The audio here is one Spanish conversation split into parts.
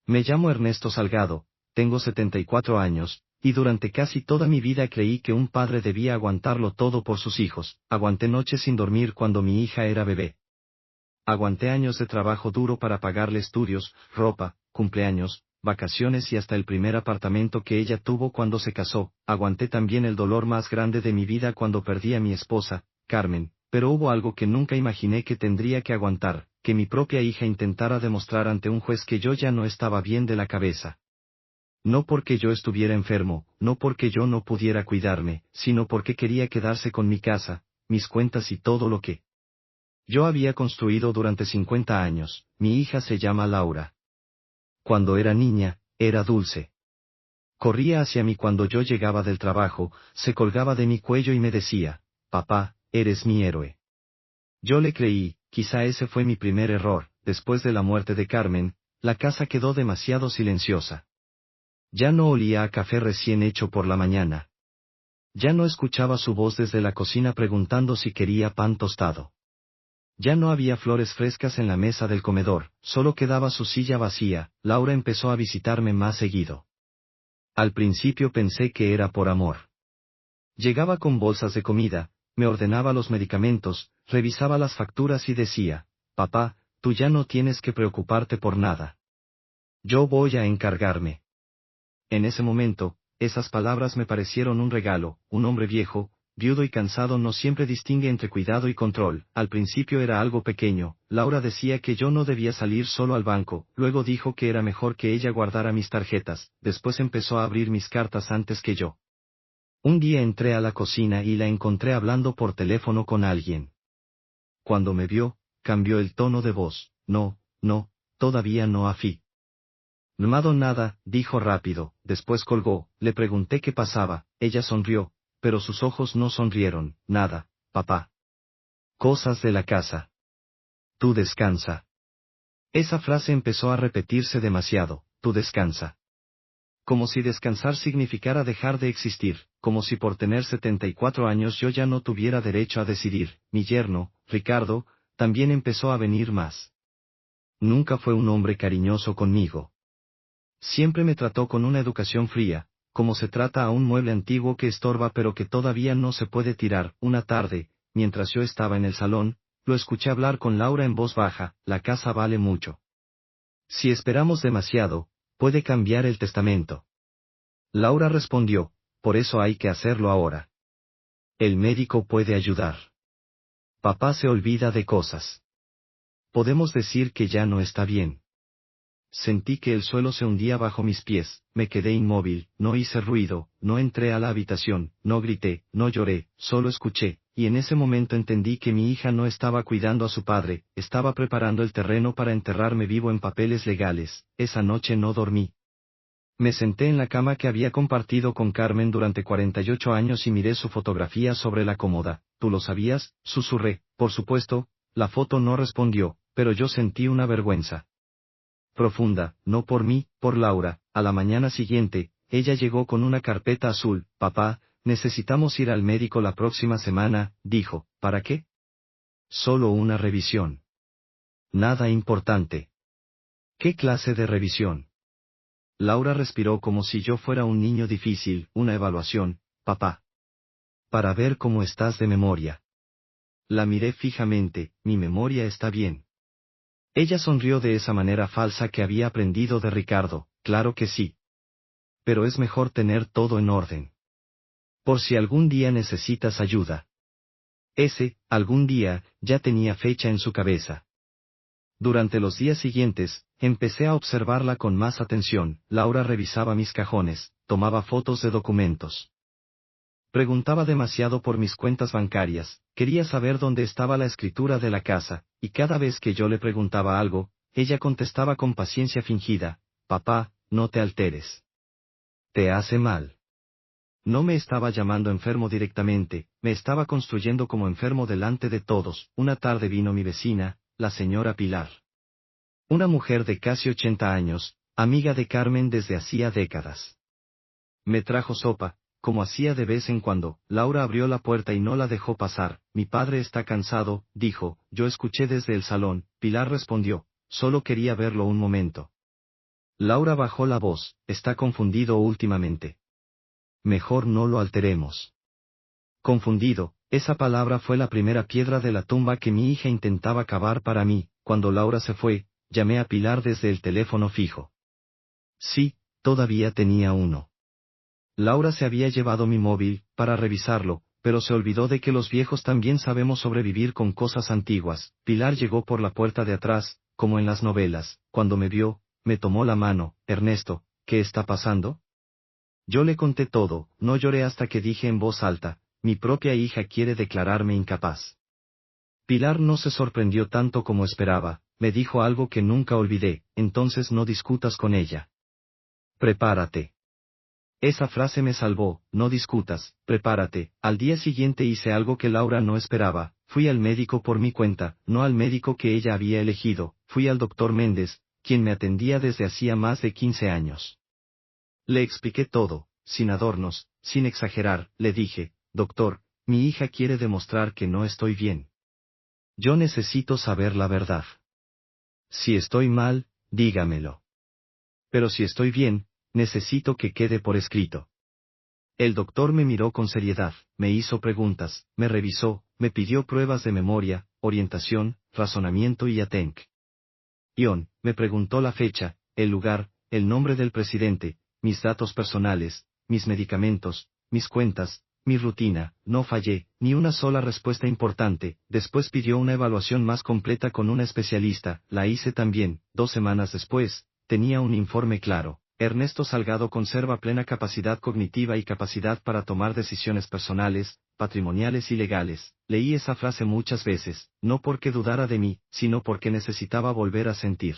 Me llamo Ernesto Salgado, tengo 74 años, y durante casi toda mi vida creí que un padre debía aguantarlo todo por sus hijos. Aguanté noches sin dormir cuando mi hija era bebé. Aguanté años de trabajo duro para pagarle estudios, ropa, cumpleaños, vacaciones y hasta el primer apartamento que ella tuvo cuando se casó. Aguanté también el dolor más grande de mi vida cuando perdí a mi esposa, Carmen, pero hubo algo que nunca imaginé que tendría que aguantar, que mi propia hija intentara demostrar ante un juez que yo ya no estaba bien de la cabeza. No porque yo estuviera enfermo, no porque yo no pudiera cuidarme, sino porque quería quedarse con mi casa, mis cuentas y todo lo que yo había construido durante 50 años. Mi hija se llama Laura. Cuando era niña, era dulce. Corría hacia mí cuando yo llegaba del trabajo, se colgaba de mi cuello y me decía, papá, eres mi héroe. Yo le creí, quizá ese fue mi primer error. Después de la muerte de Carmen, la casa quedó demasiado silenciosa. Ya no olía a café recién hecho por la mañana. Ya no escuchaba su voz desde la cocina preguntando si quería pan tostado. Ya no había flores frescas en la mesa del comedor, solo quedaba su silla vacía. Laura empezó a visitarme más seguido. Al principio pensé que era por amor. Llegaba con bolsas de comida, me ordenaba los medicamentos, revisaba las facturas y decía, papá, tú ya no tienes que preocuparte por nada. Yo voy a encargarme. En ese momento, esas palabras me parecieron un regalo. Un hombre viejo, viudo y cansado no siempre distingue entre cuidado y control. Al principio era algo pequeño. Laura decía que yo no debía salir solo al banco, luego dijo que era mejor que ella guardara mis tarjetas, después empezó a abrir mis cartas antes que yo. Un día entré a la cocina y la encontré hablando por teléfono con alguien. Cuando me vio, cambió el tono de voz. No, todavía no Afi. No nada, dijo rápido, después colgó. Le pregunté qué pasaba, ella sonrió, pero sus ojos no sonrieron. Nada, papá. Cosas de la casa. Tú descansa. Esa frase empezó a repetirse demasiado. Tú descansa. Como si descansar significara dejar de existir, como si por tener 74 años yo ya no tuviera derecho a decidir. Mi yerno, Ricardo, también empezó a venir más. Nunca fue un hombre cariñoso conmigo. Siempre me trató con una educación fría, como se trata a un mueble antiguo que estorba pero que todavía no se puede tirar. Una tarde, mientras yo estaba en el salón, lo escuché hablar con Laura en voz baja. La casa vale mucho. Si esperamos demasiado, puede cambiar el testamento. Laura respondió, por eso hay que hacerlo ahora. El médico puede ayudar. Papá se olvida de cosas. Podemos decir que ya no está bien. Sentí que el suelo se hundía bajo mis pies, me quedé inmóvil, no hice ruido, no entré a la habitación, no grité, no lloré, solo escuché, y en ese momento entendí que mi hija no estaba cuidando a su padre, estaba preparando el terreno para enterrarme vivo en papeles legales. Esa noche no dormí. Me senté en la cama que había compartido con Carmen durante 48 años y miré su fotografía sobre la cómoda. ¿Tú lo sabías?, susurré. Por supuesto, la foto no respondió, pero yo sentí una vergüenza profunda, no por mí, por Laura. A la mañana siguiente, ella llegó con una carpeta azul. Papá, necesitamos ir al médico la próxima semana, dijo. ¿Para qué? Solo una revisión. Nada importante. ¿Qué clase de revisión? Laura respiró como si yo fuera un niño difícil. Una evaluación, papá. Para ver cómo estás de memoria. La miré fijamente. Mi memoria está bien. Ella sonrió de esa manera falsa que había aprendido de Ricardo. Claro que sí. Pero es mejor tener todo en orden. Por si algún día necesitas ayuda. Ese, algún día, ya tenía fecha en su cabeza. Durante los días siguientes, empecé a observarla con más atención. Laura revisaba mis cajones, tomaba fotos de documentos. Preguntaba demasiado por mis cuentas bancarias, quería saber dónde estaba la escritura de la casa, y cada vez que yo le preguntaba algo, ella contestaba con paciencia fingida, papá, no te alteres. Te hace mal. No me estaba llamando enfermo directamente, me estaba construyendo como enfermo delante de todos. Una tarde vino mi vecina, la señora Pilar. Una mujer de casi 80 años, amiga de Carmen desde hacía décadas. Me trajo sopa, como hacía de vez en cuando. Laura abrió la puerta y no la dejó pasar. Mi padre está cansado, dijo. Yo escuché desde el salón. Pilar respondió, solo quería verlo un momento. Laura bajó la voz, está confundido últimamente. Mejor no lo alteremos. Confundido, esa palabra fue la primera piedra de la tumba que mi hija intentaba cavar para mí. Cuando Laura se fue, llamé a Pilar desde el teléfono fijo. Sí, todavía tenía uno. Laura se había llevado mi móvil, para revisarlo, pero se olvidó de que los viejos también sabemos sobrevivir con cosas antiguas. Pilar llegó por la puerta de atrás, como en las novelas. Cuando me vio, me tomó la mano. Ernesto, ¿qué está pasando? Yo le conté todo, no lloré hasta que dije en voz alta, mi propia hija quiere declararme incapaz. Pilar no se sorprendió tanto como esperaba, me dijo algo que nunca olvidé, entonces no discutas con ella. Prepárate. Esa frase me salvó, no discutas, prepárate. Al día siguiente hice algo que Laura no esperaba, fui al médico por mi cuenta, no al médico que ella había elegido, fui al doctor Méndez, quien me atendía desde hacía más de 15 años. Le expliqué todo, sin adornos, sin exagerar, le dije, doctor, mi hija quiere demostrar que no estoy bien. Yo necesito saber la verdad. Si estoy mal, dígamelo. Pero si estoy bien, necesito que quede por escrito. El doctor me miró con seriedad, me hizo preguntas, me revisó, me pidió pruebas de memoria, orientación, razonamiento y atención. Me preguntó la fecha, el lugar, el nombre del presidente, mis datos personales, mis medicamentos, mis cuentas, mi rutina. No fallé, ni una sola respuesta importante. Después pidió una evaluación más completa con una especialista, la hice también. 2 semanas después, tenía un informe claro. Ernesto Salgado conserva plena capacidad cognitiva y capacidad para tomar decisiones personales, patrimoniales y legales. Leí esa frase muchas veces, no porque dudara de mí, sino porque necesitaba volver a sentir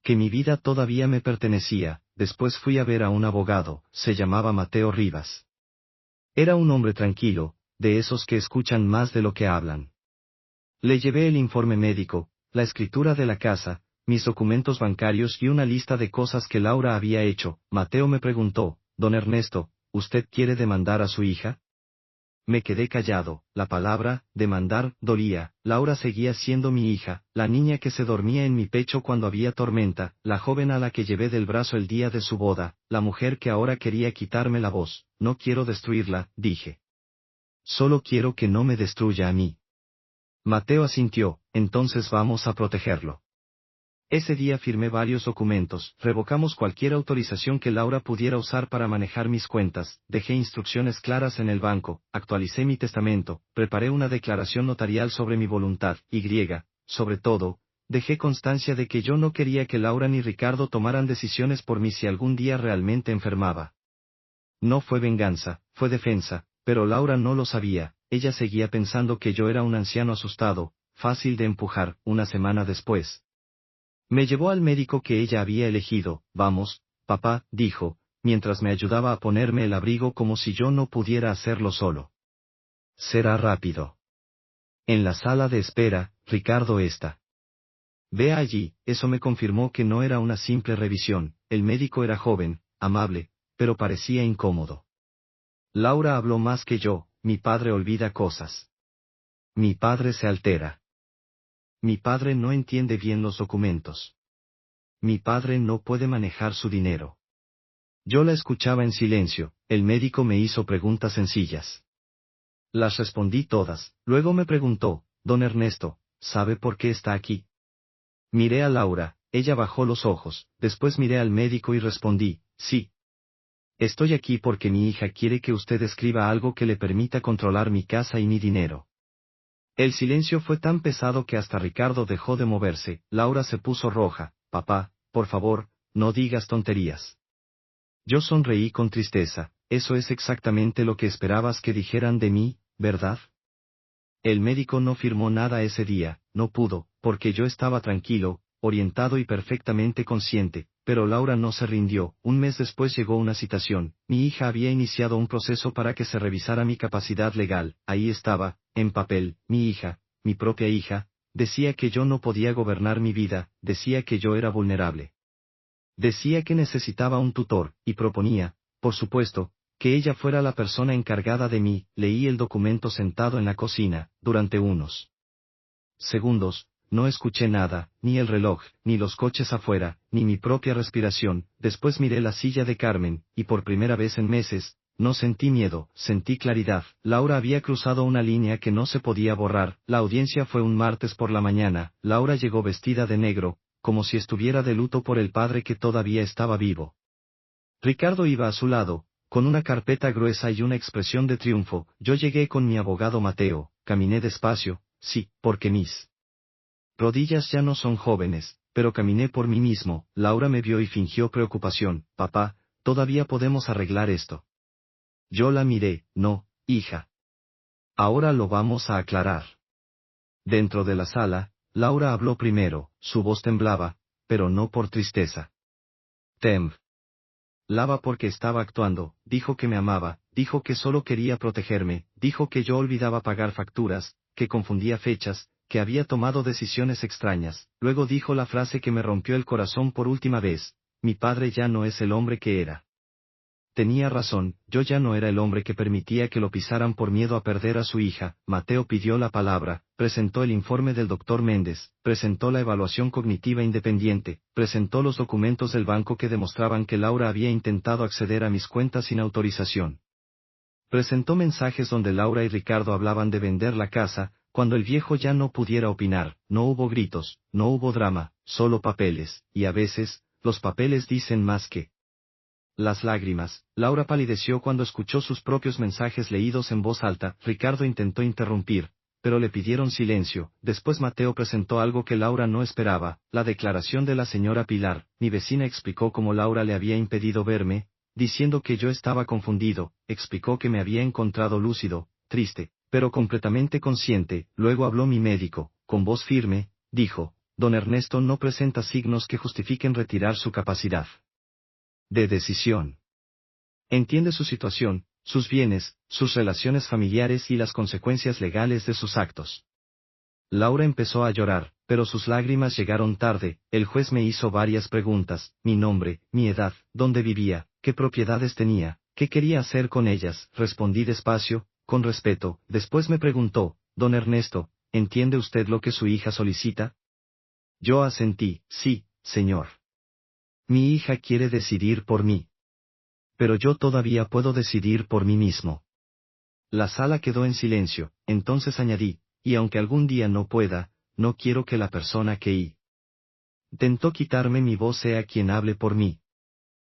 que mi vida todavía me pertenecía. Después fui a ver a un abogado, se llamaba Mateo Rivas. Era un hombre tranquilo, de esos que escuchan más de lo que hablan. Le llevé el informe médico, la escritura de la casa, mis documentos bancarios y una lista de cosas que Laura había hecho. Mateo me preguntó, don Ernesto, ¿usted quiere demandar a su hija? Me quedé callado, la palabra, demandar, dolía. Laura seguía siendo mi hija, la niña que se dormía en mi pecho cuando había tormenta, la joven a la que llevé del brazo el día de su boda, la mujer que ahora quería quitarme la voz. No quiero destruirla, dije. Solo quiero que no me destruya a mí. Mateo asintió, entonces vamos a protegerlo. Ese día firmé varios documentos, revocamos cualquier autorización que Laura pudiera usar para manejar mis cuentas, dejé instrucciones claras en el banco, actualicé mi testamento, preparé una declaración notarial sobre mi voluntad, sobre todo, dejé constancia de que yo no quería que Laura ni Ricardo tomaran decisiones por mí si algún día realmente enfermaba. No fue venganza, fue defensa, pero Laura no lo sabía, ella seguía pensando que yo era un anciano asustado, fácil de empujar. Una semana después, me llevó al médico que ella había elegido. Vamos, papá, dijo, mientras me ayudaba a ponerme el abrigo como si yo no pudiera hacerlo solo. Será rápido. En la sala de espera, Ricardo está. Ve allí. Eso me confirmó que no era una simple revisión. El médico era joven, amable, pero parecía incómodo. Laura habló más que yo. Mi padre olvida cosas. Mi padre se altera. Mi padre no entiende bien los documentos. Mi padre no puede manejar su dinero. Yo la escuchaba en silencio. El médico me hizo preguntas sencillas. Las respondí todas. Luego me preguntó, don Ernesto, ¿sabe por qué está aquí? Miré a Laura, ella bajó los ojos. Después miré al médico y respondí, sí. Estoy aquí porque mi hija quiere que usted escriba algo que le permita controlar mi casa y mi dinero. El silencio fue tan pesado que hasta Ricardo dejó de moverse. Laura se puso roja. Papá, por favor, no digas tonterías. Yo sonreí con tristeza. Eso es exactamente lo que esperabas que dijeran de mí, ¿verdad? El médico no firmó nada ese día, no pudo, porque yo estaba tranquilo, orientado y perfectamente consciente, pero Laura no se rindió. Un mes después llegó una citación. Mi hija había iniciado un proceso para que se revisara mi capacidad legal. Ahí estaba, en papel, mi hija, mi propia hija, decía que yo no podía gobernar mi vida, decía que yo era vulnerable. Decía que necesitaba un tutor, y proponía, por supuesto, que ella fuera la persona encargada de mí. Leí el documento sentado en la cocina. Durante unos segundos, no escuché nada, ni el reloj, ni los coches afuera, ni mi propia respiración. Después miré la silla de Carmen, y por primera vez en meses, no sentí miedo, sentí claridad. Laura había cruzado una línea que no se podía borrar. La audiencia fue un martes por la mañana. Laura llegó vestida de negro, como si estuviera de luto por el padre que todavía estaba vivo. Ricardo iba a su lado, con una carpeta gruesa y una expresión de triunfo. Yo llegué con mi abogado Mateo, caminé despacio, sí, porque mis rodillas ya no son jóvenes, pero caminé por mí mismo. Laura me vio y fingió preocupación. Papá, todavía podemos arreglar esto. Yo la miré. No, hija. Ahora lo vamos a aclarar. Dentro de la sala, Laura habló primero. Su voz temblaba, pero no por tristeza. Lava porque estaba actuando, dijo que me amaba, dijo que solo quería protegerme, dijo que yo olvidaba pagar facturas, que confundía fechas, que había tomado decisiones extrañas. Luego dijo la frase que me rompió el corazón por última vez: mi padre ya no es el hombre que era. Tenía razón, yo ya no era el hombre que permitía que lo pisaran por miedo a perder a su hija. Mateo pidió la palabra, presentó el informe del doctor Méndez, presentó la evaluación cognitiva independiente, presentó los documentos del banco que demostraban que Laura había intentado acceder a mis cuentas sin autorización. Presentó mensajes donde Laura y Ricardo hablaban de vender la casa, cuando el viejo ya no pudiera opinar. No hubo gritos, no hubo drama, solo papeles, y a veces, los papeles dicen más que las lágrimas. Laura palideció cuando escuchó sus propios mensajes leídos en voz alta. Ricardo intentó interrumpir, pero le pidieron silencio. Después Mateo presentó algo que Laura no esperaba, la declaración de la señora Pilar. Mi vecina explicó cómo Laura le había impedido verme, diciendo que yo estaba confundido. Explicó que me había encontrado lúcido, triste, pero completamente consciente. Luego habló mi médico, con voz firme, dijo: don Ernesto no presenta signos que justifiquen retirar su capacidad de decisión. Entiende su situación, sus bienes, sus relaciones familiares y las consecuencias legales de sus actos. Laura empezó a llorar, pero sus lágrimas llegaron tarde. El juez me hizo varias preguntas: mi nombre, mi edad, dónde vivía, qué propiedades tenía, qué quería hacer con ellas. Respondí despacio, con respeto. Después me preguntó: don Ernesto, ¿entiende usted lo que su hija solicita? Yo asentí: sí, señor. Mi hija quiere decidir por mí. Pero yo todavía puedo decidir por mí mismo. La sala quedó en silencio. Entonces añadí: y aunque algún día no pueda, no quiero que la persona que intentó quitarme mi voz sea quien hable por mí.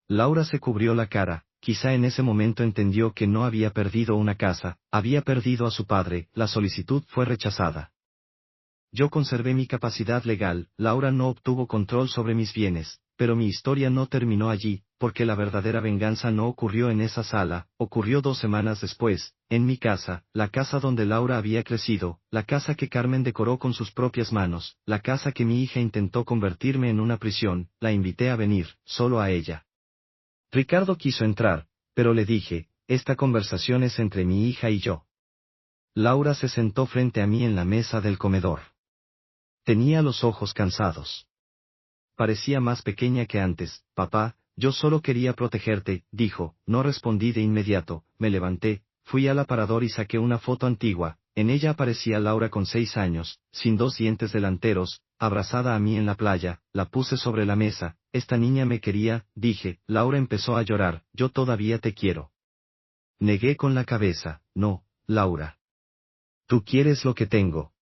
Laura se cubrió la cara. Quizá en ese momento entendió que no había perdido una casa, había perdido a su padre. La solicitud fue rechazada. Yo conservé mi capacidad legal. Laura no obtuvo control sobre mis bienes, pero mi historia no terminó allí, porque la verdadera venganza no ocurrió en esa sala, ocurrió 2 semanas después, en mi casa, la casa donde Laura había crecido, la casa que Carmen decoró con sus propias manos, la casa que mi hija intentó convertirme en una prisión. La invité a venir, solo a ella. Ricardo quiso entrar, pero le dije: esta conversación es entre mi hija y yo. Laura se sentó frente a mí en la mesa del comedor. Tenía los ojos cansados. Parecía más pequeña que antes. Papá, yo solo quería protegerte, dijo. No respondí de inmediato. Me levanté, fui al aparador y saqué una foto antigua. En ella aparecía Laura con 6 años, sin 2 dientes delanteros, abrazada a mí en la playa. La puse sobre la mesa. Esta niña me quería, dije. Laura empezó a llorar. Yo todavía te quiero. Negué con la cabeza. No, Laura. Tú quieres lo que tengo.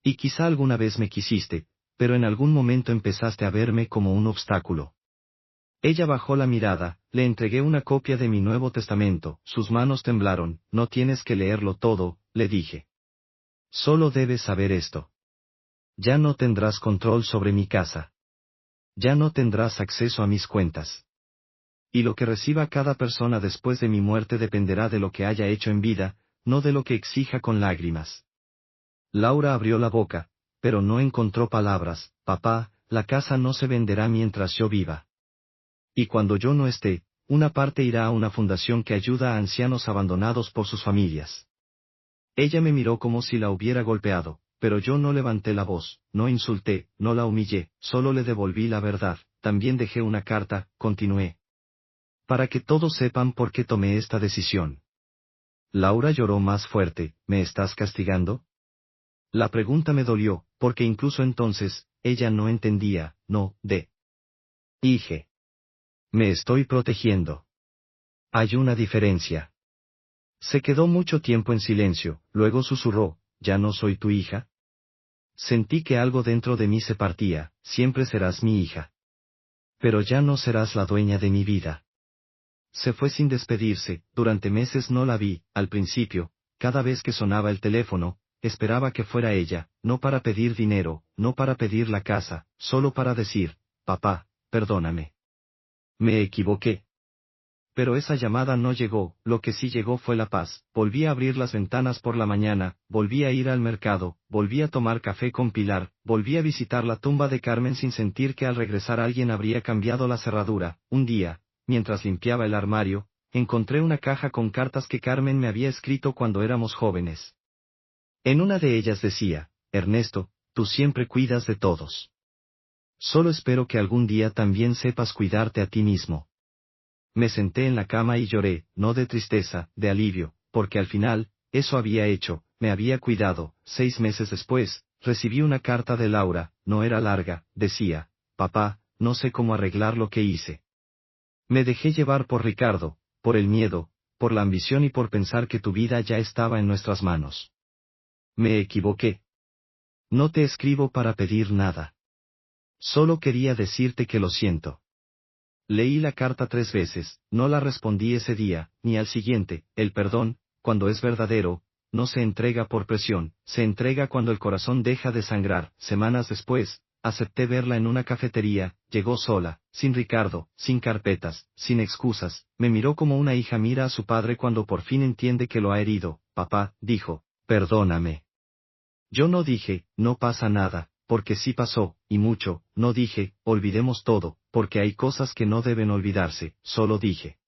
Y quizá alguna vez me quisiste, pero en algún momento empezaste a verme como un obstáculo. Ella bajó la mirada. Le entregué una copia de mi Nuevo Testamento. Sus manos temblaron. No tienes que leerlo todo, le dije. Solo debes saber esto. Ya no tendrás control sobre mi casa. Ya no tendrás acceso a mis cuentas. Y lo que reciba cada persona después de mi muerte dependerá de lo que haya hecho en vida, no de lo que exija con lágrimas. Laura abrió la boca, pero no encontró palabras. Papá, la casa no se venderá mientras yo viva. Y cuando yo no esté, una parte irá a una fundación que ayuda a ancianos abandonados por sus familias. Ella me miró como si la hubiera golpeado, pero yo no levanté la voz, no insulté, no la humillé, solo le devolví la verdad. También dejé una carta, continué. Para que todos sepan por qué tomé esta decisión. Laura lloró más fuerte. ¿Me estás castigando? La pregunta me dolió, porque incluso entonces, ella no entendía, no, dije. Me estoy protegiendo. Hay una diferencia. Se quedó mucho tiempo en silencio, luego susurró, ¿ya no soy tu hija? Sentí que algo dentro de mí se partía, siempre serás mi hija. Pero ya no serás la dueña de mi vida. Se fue sin despedirse, durante meses no la vi, al principio, cada vez que sonaba el teléfono, esperaba que fuera ella, no para pedir dinero, no para pedir la casa, solo para decir, papá, perdóname. Me equivoqué. Pero esa llamada no llegó, lo que sí llegó fue la paz, volví a abrir las ventanas por la mañana, volví a ir al mercado, volví a tomar café con Pilar, volví a visitar la tumba de Carmen sin sentir que al regresar alguien habría cambiado la cerradura. Un día, mientras limpiaba el armario, encontré una caja con cartas que Carmen me había escrito cuando éramos jóvenes. En una de ellas decía, Ernesto, tú siempre cuidas de todos. Solo espero que algún día también sepas cuidarte a ti mismo. Me senté en la cama y lloré, no de tristeza, de alivio, porque al final, eso había hecho, me había cuidado. 6 meses después, recibí una carta de Laura, no era larga, decía, papá, no sé cómo arreglar lo que hice. Me dejé llevar por Ricardo, por el miedo, por la ambición y por pensar que tu vida ya estaba en nuestras manos. Me equivoqué. No te escribo para pedir nada. Solo quería decirte que lo siento. Leí la carta 3 veces, no la respondí ese día, ni al siguiente. El perdón, cuando es verdadero, no se entrega por presión, se entrega cuando el corazón deja de sangrar. Semanas después, acepté verla en una cafetería, llegó sola, sin Ricardo, sin carpetas, sin excusas, me miró como una hija mira a su padre cuando por fin entiende que lo ha herido. Papá, dijo, perdóname. Yo no dije, no pasa nada, porque sí pasó, y mucho, no dije, olvidemos todo, porque hay cosas que no deben olvidarse, solo dije,